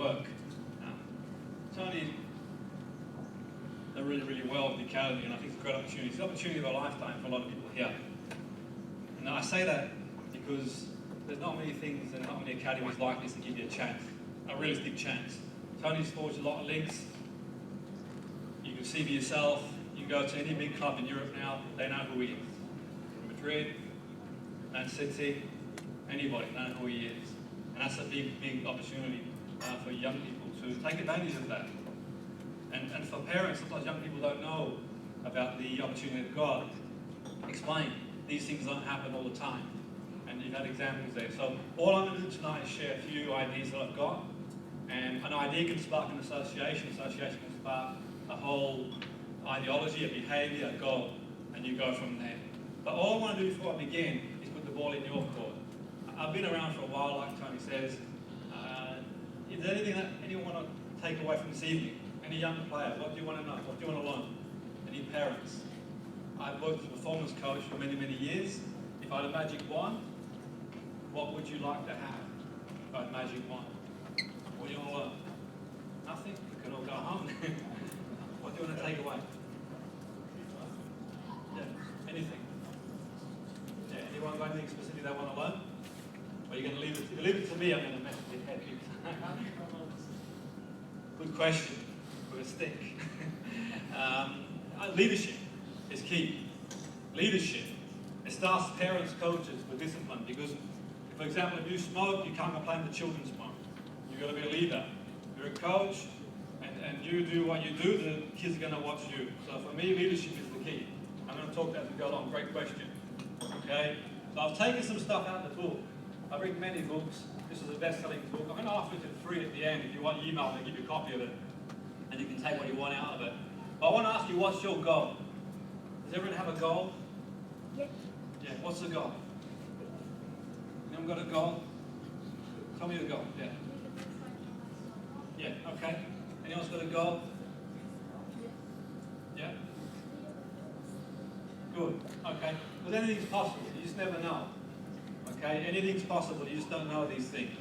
work. Tony done really, really well with the Academy, and I think it's a great opportunity. It's the opportunity of a lifetime for a lot of people here. And I say that because there's not many things and not many academies like this that give you a chance, a realistic chance. Tony's forged a lot of links. You can see for yourself. You can go to any big club in Europe now, they know who he is. From Madrid, Man City, anybody know who he is. And that's a big, big opportunity for young people to take advantage of that. And for parents, sometimes young people don't know about the opportunity they've got. Explain, these things don't happen all the time. And you've had examples there. So all I'm going to do tonight is share a few ideas that I've got. And an idea can spark an association. Association can spark a whole ideology, a behaviour, a goal. And you go from there. But all I want to do before I begin is put the ball in your court. I've been around for a while, like Tony says. Is there anything that anyone want to take away from this evening? Any young player, what do you want to know? What do you want to learn? Any parents? I've worked as a performance coach for many, many years. If I had a magic wand, what would you like to have if I had a magic wand? What do you want to learn? Nothing? You can all go home. What do you want to take away? Yeah, anything? Yeah, anyone got anything specific they want to learn? Or are you going to leave it? If you leave it to me, I'm going to mess with your head. Good question. With a stick. Leadership is key. Leadership. It starts parents, coaches with discipline. Because, for example, if you smoke, you can't complain the children smoke. You've got to be a leader. You're a coach, and you do what you do, the kids are going to watch you. So for me, leadership is the key. I'm going to talk as we go along. Great question. Okay? So I've taken some stuff out of the book. I've written many books. This is a best-selling book. I'm going to offer it for free at the end. If you want, email me, give you a copy of it. And you can take what you want out of it. But I want to ask you, what's your goal? Does everyone have a goal? Yeah. Yeah, what's the goal? Anyone got a goal? Tell me your goal, yeah. Yeah, okay. Anyone's got a goal? Yeah? Good, okay. Because anything's possible, you just never know. Okay, anything's possible, you just don't know these things.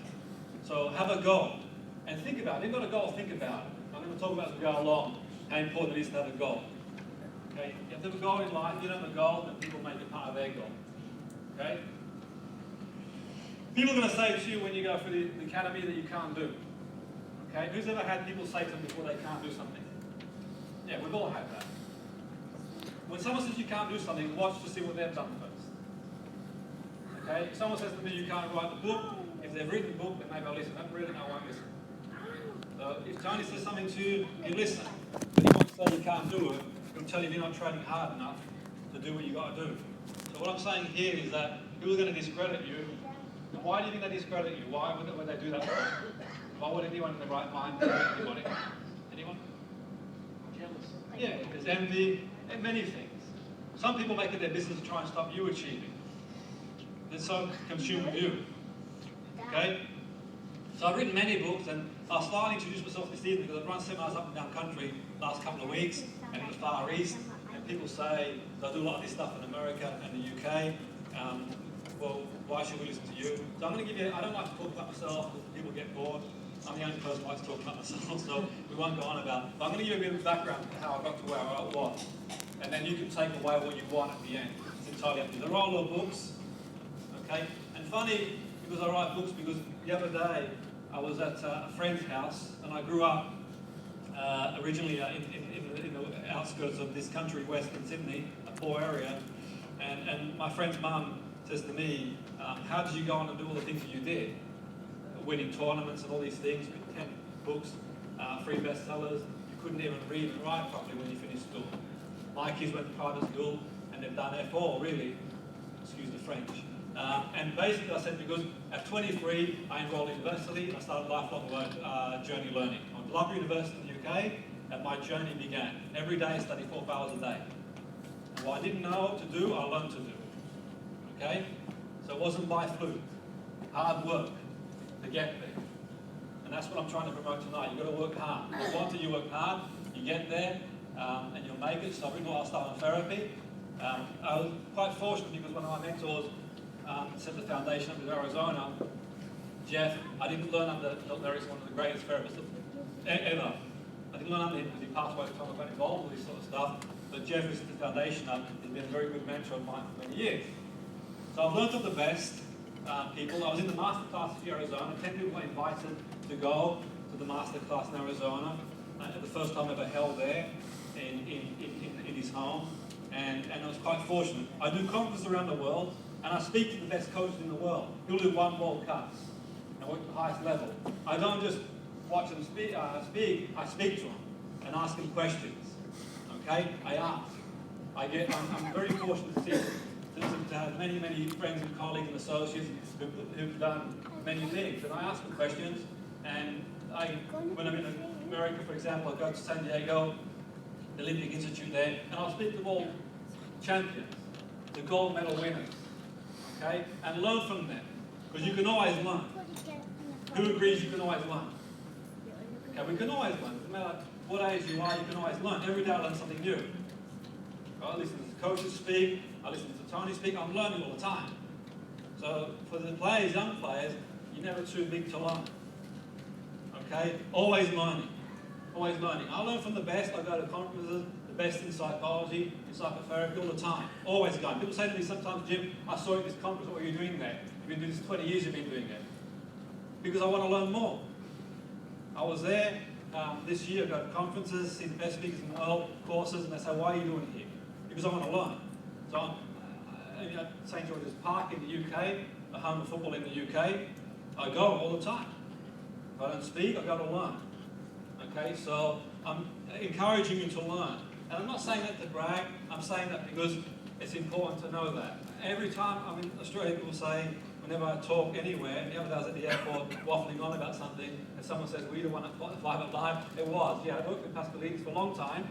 So have a goal, and think about it. If you've got a goal, think about it. I'm going to talk about as we go along how important it is to have a goal. Okay, you have to have a goal in life. If you don't have a goal, then people make it part of their goal. Okay? People are going to say to you when you go through the academy that you can't do. Okay? Who's ever had people say to them before they can't do something? Yeah, we've all had that. When someone says you can't do something, watch to see what they've done first. Okay? If someone says to me you can't write the book, if they've written the book, then maybe I'll listen. If they haven't written, I won't listen. So if Tony says something to you, you listen. But he wants to say you can't do it, he'll tell you you're not training hard enough to do what you've got to do. So what I'm saying here is that people are going to discredit you. And why do you think they discredit you? Why would they do that? Why would anyone in their right mind do anybody? Anyone? Jealous. Yeah, there's envy and many things. Some people make it their business to try and stop you achieving. They're so consumed with you. Okay? So I've written many books, and I'll slightly introduce myself this evening because I've run seminars up and down country last couple of weeks and in the Far East, and people say, I do a lot of this stuff in America and the UK, well, why should we listen to you? So I'm going to give you, I don't like to talk about myself because people get bored. I'm the only person who likes to talk about myself, so we won't go on about it. But I'm going to give you a bit of background to how I got to where I was, and then you can take away what you want at the end. It's entirely up to you. They're all little books, okay? And funny, because I write books, because the other day, I was at a friend's house, and I grew up originally in the outskirts of this country, Western Sydney, a poor area, and my friend's mum says to me, how did you go on and do all the things that you did? Winning tournaments and all these things, 10 books, 3 bestsellers, you couldn't even read and write properly when you finished school. My kids went to private school, and they've done F4, really, excuse the French. And basically I said, because at 23, I enrolled in university and I started lifelong journey learning. I went to Loughborough University in the UK, and my journey began. Every day I studied 4 hours a day. And what I didn't know what to do, I learned to do. Okay? So it wasn't by fluke. Hard work to get there. And that's what I'm trying to promote tonight. You've got to work hard. If you want to, you work hard, you get there, and you'll make it. So I've written a lot of stuff on therapy. I was quite fortunate because one of my mentors set the foundation up with Arizona. Jeff, I didn't learn under Larry's one of the greatest therapists ever. I didn't learn under him because he passed away at the time I got involved with this sort of stuff. But Jeff is the foundation of, he's been a very good mentor of mine for many years. So I've learned from the best people. I was in the masterclass in Arizona. 10 people were invited to go to the masterclass in Arizona. The first time ever held there in his home. And I was quite fortunate. I do conferences around the world, and I speak to the best coaches in the world. Who do one World Cups and work at the highest level. I don't just watch them speak, I speak to them and ask them questions. Okay? I ask. I'm very fortunate to have many, many friends and colleagues and associates who've done many things. And I ask them questions, and when I'm in America, for example, I go to San Diego, the Olympic Institute there, and I'll speak to all champions, the gold medal winners, okay? And learn from them, because you can always learn. Who agrees you can always learn? Okay, we can always learn. No matter what age you are, you can always learn. Every day I learn something new. I listen to coaches speak, I listen to Tony speak, I'm learning all the time. So for the players, young players, you're never too big to learn. Okay? Always learning. Always learning. I learn from the best. I go to conferences, the best in psychology, in psychotherapy, all the time. Always going. People say to me sometimes, Jim, I saw you at this conference, what were you doing there? You've been doing this 20 years, you've been doing it. Because I want to learn more. I was there this year, I go to conferences, see the best speakers in the world, courses, and they say, why are you doing it here? Because I want to learn. So I'm at St. George's Park in the UK, the home of football in the UK. I go all the time. If I don't speak, I go to learn. Okay, so I'm encouraging you to learn. And I'm not saying that to brag, I'm saying that because it's important to know that. Every time I'm in Australia, people say, whenever I talk anywhere, and the other day I was at the airport waffling on about something, and someone says, were you the one at 5 Alive? It was, yeah, I worked with Pascalines for a long time,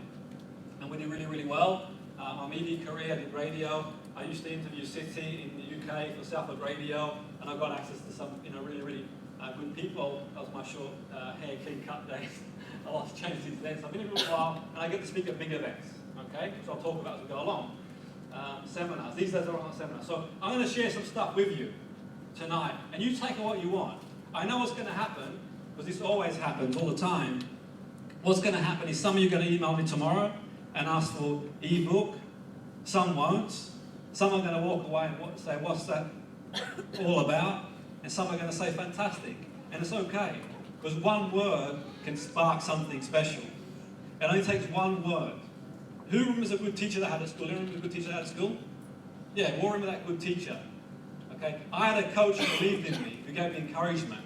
and we did really, really well. My media career, I did radio. I used to interview City in the UK for Southwood Radio, and I got access to some, really, really good people. That was my short hair clean cut days. A lot's changed since then, so I've been here for a while, and I get to speak at big events, okay? So I'll talk about as we go along. Seminars, these days are on seminars. So I'm going to share some stuff with you tonight, and you take what you want. I know what's going to happen, because this always happens all the time. What's going to happen is some of you are going to email me tomorrow and ask for ebook. Some won't. Some are going to walk away and say, what's that all about? And some are going to say, fantastic. And it's okay, because one word can spark something special. It only takes one word. Who remembers a good teacher that had at school? Who remembers a good teacher that had at school? Yeah, we all remember that good teacher. Okay, I had a coach who believed in me, who gave me encouragement.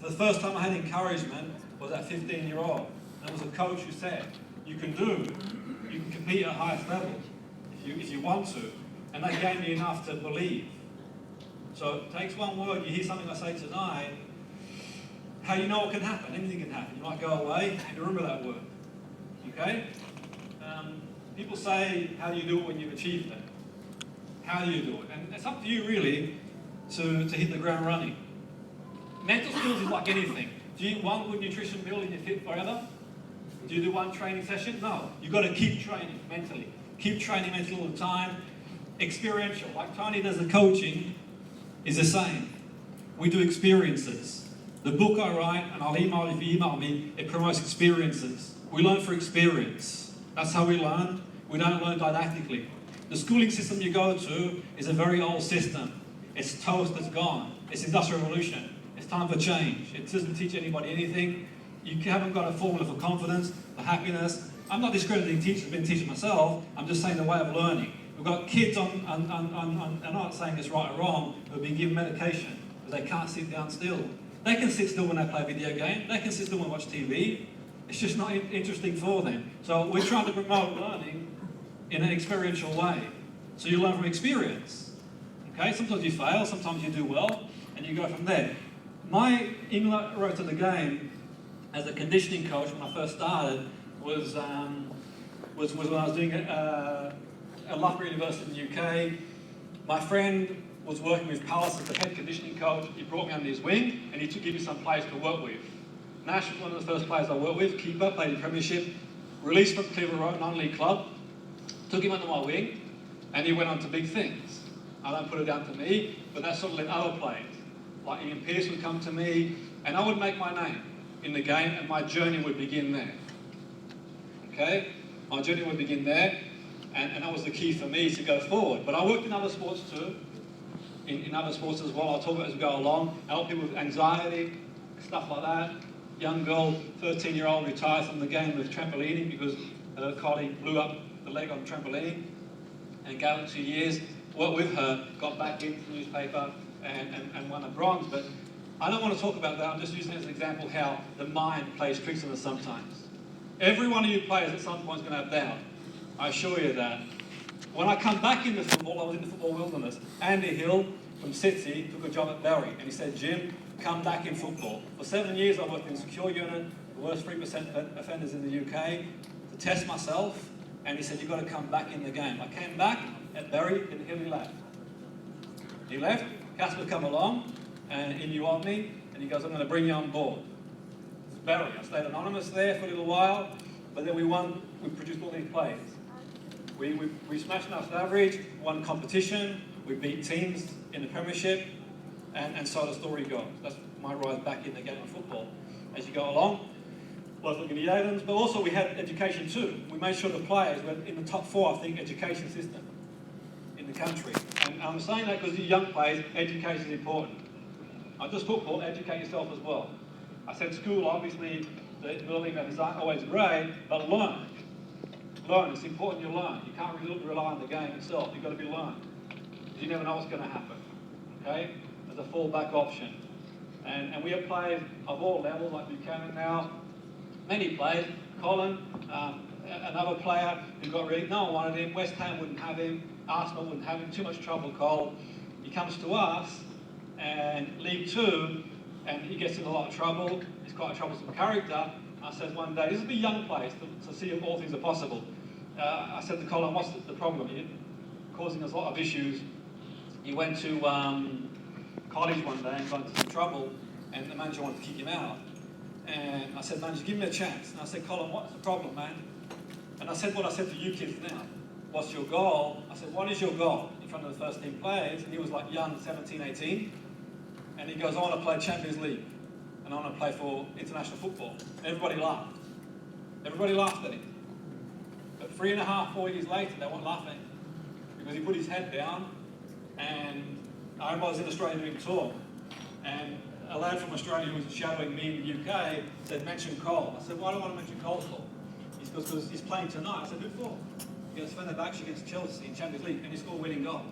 For the first time I had encouragement was that 15-year-old. And it was a coach who said, you can compete at the highest level if you want to. And they gave me enough to believe. So it takes one word. You hear something I say tonight, how you know what can happen? Anything can happen. You might go away, and you remember that word. Okay? People say, how do you do it when you've achieved it? How do you do it? And it's up to you, really, to hit the ground running. Mental skills is like anything. Do you eat one good nutrition meal and you're fit forever? Do you do one training session? No. You've got to keep training mentally. Keep training mentally all the time. Experiential. Like Tony does the coaching is the same. We do experiences. The book I write, and I'll email if you email me, it promotes experiences. We learn for experience. That's how we learn. We don't learn didactically. The schooling system you go to is a very old system. It's toast, it's gone. It's Industrial Revolution. It's time for change. It doesn't teach anybody anything. You haven't got a formula for confidence, for happiness. I'm not discrediting teachers, I've been teaching myself. I'm just saying the way of learning. We've got kids on I'm not saying it's right or wrong, who've been given medication because they can't sit down still. They can sit still when they play a video game. They can sit still when they watch TV. It's just not interesting for them. So we're trying to promote learning in an experiential way. So you learn from experience. Okay, sometimes you fail, sometimes you do well, and you go from there. My inroad to the game as a conditioning coach when I first started was when I was doing at Loughborough University in the UK. My friend was working with Palace as the head conditioning coach. He brought me under his wing, and he took give me some players to work with. Nash was one of the first players I worked with, keeper, played in Premiership, released from Cleveland Road, non-league club, took him under my wing, and he went on to big things. I don't put it down to me, but that sort of led other players. Like Ian Pearce would come to me, and I would make my name in the game, and my journey would begin there. Okay? My journey would begin there, and that was the key for me to go forward. But I worked in other sports too, in other sports as well. I'll talk about it as we go along. I help people with anxiety, stuff like that. Young girl, 13-year-old, retired from the game with trampolining because her colleague blew up the leg on trampoline, and gave it 2 years. Worked with her, got back into the newspaper, and won a bronze. But I don't want to talk about that. I'm just using it as an example how the mind plays tricks on us sometimes. Every one of you players at some point is going to have doubt. I assure you that. When I come back into football, I was in the football wilderness. Andy Hill from City took a job at Bury, and he said, Jim, come back in football. For 7 years I worked in secure unit, the worst 3% offenders in the UK, to test myself, and he said, you've got to come back in the game. I came back at Bury, and Hill left. He left, Casper come along, and he knew of me, and he goes, I'm going to bring you on board. It's Bury. I stayed anonymous there for a little while, but then we won, we produced all these players. We smashed national average, won competition, we beat teams in the Premiership, and so the story goes. That's my rise back in the game of football. As you go along, both looking at the Adams, but also we had education too. We made sure the players were in the top 4, I think, education system in the country. And I'm saying that because the young players, education is important. Not just football, educate yourself as well. I said school, obviously, the building methods aren't always great, but learn. Learn, it's important you learn. You can't really rely on the game itself, you've got to be learned. You never know what's going to happen, okay? There's a fallback option. And we have players of all levels, like Buchanan now, many players, Colin, another player who got really, no one wanted him, West Ham wouldn't have him, Arsenal wouldn't have him, too much trouble, Cole. He comes to us, and League Two, and he gets in a lot of trouble. He's quite a troublesome character. I said one day, this will be young players to see if all things are possible. I said to Colin, what's the problem? You're causing us a lot of issues. He went to college one day and got into some trouble, and the manager wanted to kick him out. And I said, manager, give me a chance. And I said, Colin, what's the problem, man? And I said what I said to you kids now. What's your goal? I said, what is your goal in front of the first team players? And he was like young, 17, 18. And he goes, I want to play Champions League. And I want to play for international football. And everybody laughed. Everybody laughed at him. But 3.5, 4 years later, they weren't laughing. Because he put his head down, and I remember I was in Australia doing a tour, and a lad from Australia who was shadowing me in the UK said, mention Cole. I said, why do I want to mention Cole for? He goes, because he's playing tonight. I said, who for? He goes, Fenerbahce against Chelsea in Champions League, and he scored a winning goal.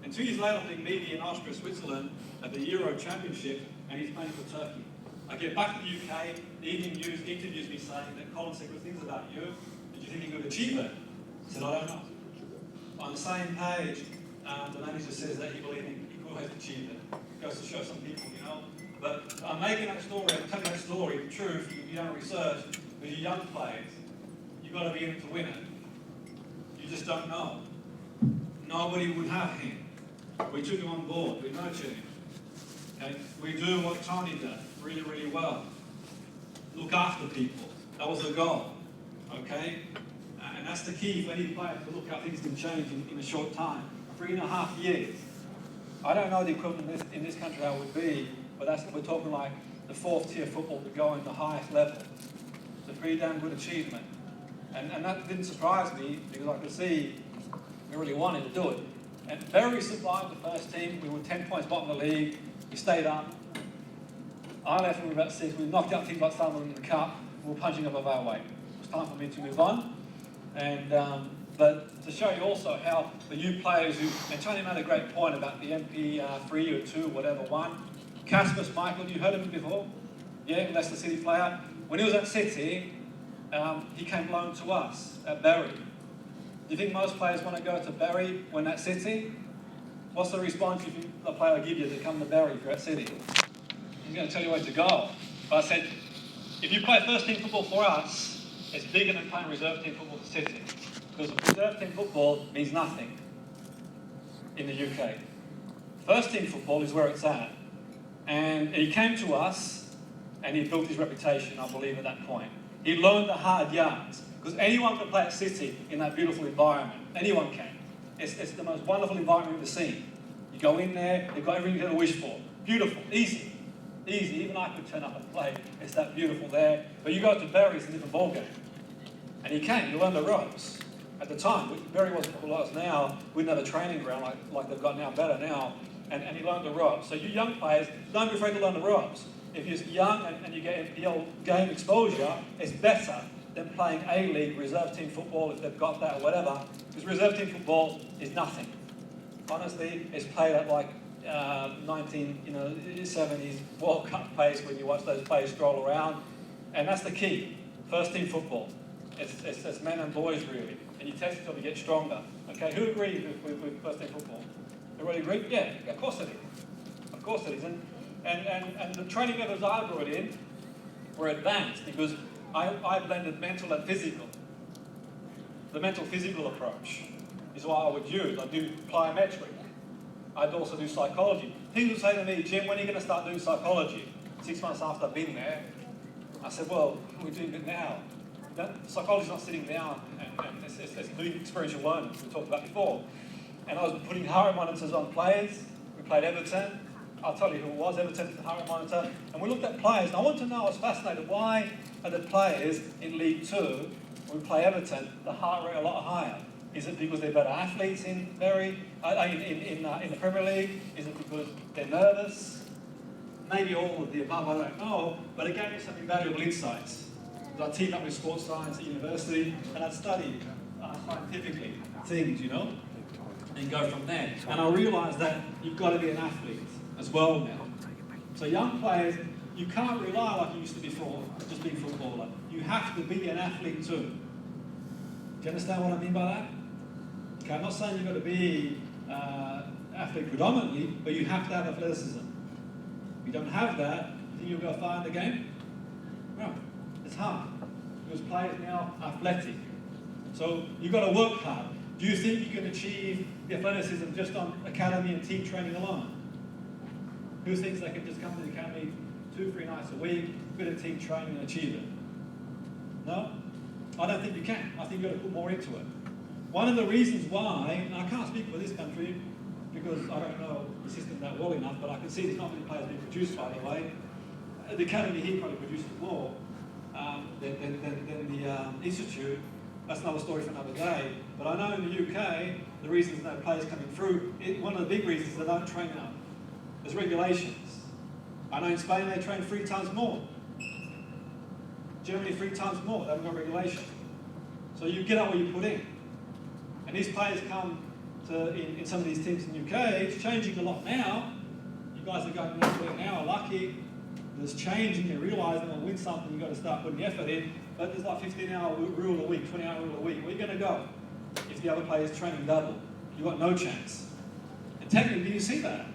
And 2 years later, I think maybe in Austria, Switzerland, at the Euro Championship, and he's playing for Turkey. I get back to the UK, the evening news interviews me saying that Colin said good things about you. Did you think he could achieve it? I said, I don't know. On the same page, the manager says that he believes he could have achieved it. It goes to show some people, you know. But I'm making that story, I'm telling that story, the truth, you don't research, with your young players, you've got to be in it to win it. You just don't know. Nobody would have him. We took him on board, we nurtured him. Okay? We do what Tony does really, really well. Look after people. That was the goal. Okay? And that's the key for any player to look how things can change in a short time. 3.5 years. I don't know the equivalent in this country how it would be, but we're talking like the 4th tier football to go in the highest level. It's a pretty damn good achievement. And that didn't surprise me because I could see we really wanted to do it. And very survived the first team. We were 10 points bottom of the league. We stayed up. I left when we were about 6. We knocked out teams like Sunderland in the cup. We were punching above our weight. It was time for me to move on. And but to show you also how the youth players who, and Tony made a great point about the MP 3 or 2, whatever one. Casper Michael, you heard of him before? Yeah, Leicester City player. When he was at City, he came loan to us at Bury. Do you think most players want to go to Bury when at City? What's the response you think the player will give you to come to Bury if you're at City? He's going to tell you where to go. But I said, if you play first team football for us, it's bigger than playing reserve team football for City. Because reserve team football means nothing in the UK. First team football is where it's at. And he came to us and he built his reputation, I believe, at that point. He learned the hard yards. Because anyone can play at City in that beautiful environment. Anyone can. It's the most wonderful environment we've ever seen. You go in there, they've got everything you can wish for. beautiful, easy. Easy, even I could turn up and play. It's that beautiful there. But you go to Berry, it's a different ballgame. And you learn the ropes. At the time, Berry wasn't what it was now. We didn't have a training ground like they've got now, better now. And you learn the ropes. So you young players, don't be afraid to learn the ropes. If you're young and you get game exposure, it's better than playing A-League reserve team football if they've got that or whatever. Because reserve team football is nothing. Honestly, it's played at like 1970s World Cup pace when you watch those players stroll around. And that's the key. First team football. It's men and boys really. And you test it until you get stronger. Okay, who agrees with first team football? Everybody agree? Yeah, of course it is. Of course it is. And the training methods I brought in were advanced because I blended mental and physical. The mental physical approach is what I would use. I do plyometric. I'd also do psychology. People say to me, Jim, when are you going to start doing psychology? 6 months after I've been there. I said, well, we're doing it now. Psychology's not sitting down and it's doing experiential learning, we talked about before. And I was putting heart monitors on players. We played Everton. I'll tell you who it was, Everton, heart monitor. And we looked at players, and I want to know, I was fascinated, why are the players in League 2, when we play Everton, the heart rate a lot higher? Is it because they're better athletes in the Premier League? Is it because they're nervous? Maybe all of the above, I don't know. But it gave me some invaluable insights. I teamed up with sports science at university, and I'd study scientifically things, and go from there. And I realised that you've got to be an athlete as well now. So young players, you can't rely like you used to before, just being a footballer. You have to be an athlete too. Do you understand what I mean by that? Okay, I'm not saying you've got to be athlete predominantly, but you have to have athleticism. If you don't have that, you think you'll go far in the game? No, it's hard. Because players now are athletic. So you've got to work hard. Do you think you can achieve the athleticism just on academy and team training alone? Who thinks they can just come to the academy 2-3 nights a week, bit of team training and achieve it? No? I don't think you can. I think you've got to put more into it. One of the reasons why, and I can't speak for this country because I don't know the system that well enough, but I can see there's not many players being produced, by the way. The academy here probably produces more than the institute. That's another story for another day. But I know in the UK, the reasons that players coming through, one of the big reasons they don't train enough. There's regulations. I know in Spain they train 3 times more. Germany 3 times more. They haven't got regulation. So you get out what you put in. And these players come to, in some of these teams in the UK, it's changing a lot now. You guys are going there now, are lucky. There's change and you realise that to win something, you've got to start putting the effort in. But there's like 15-hour rule a week, 20-hour rule a week. Where are you going to go if the other player's training double? You've got no chance. And technically, you see that.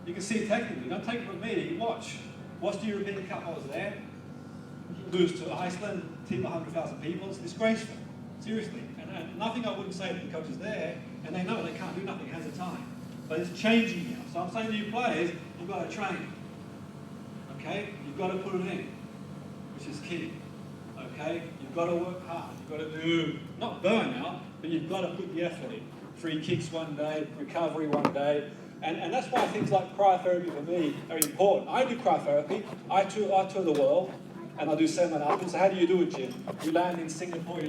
You can see it technically. Don't take it from me. You watch. Watch the European Cup. I was there. Lose to Iceland, team of 100,000 people. It's disgraceful. Seriously. And nothing I wouldn't say to the coaches there, and they know they can't do nothing, has the time. But it's changing now. So I'm saying to you players, you've got to train. Okay? You've got to put it in, which is key. Okay? You've got to work hard. You've got to do, not burnout, but you've got to put the effort in. Free kicks one day, recovery one day. And that's why things like cryotherapy for me are important. I do cryotherapy. I tour the world, and I do seminars. So how do you do it, Jim? You land in Singapore,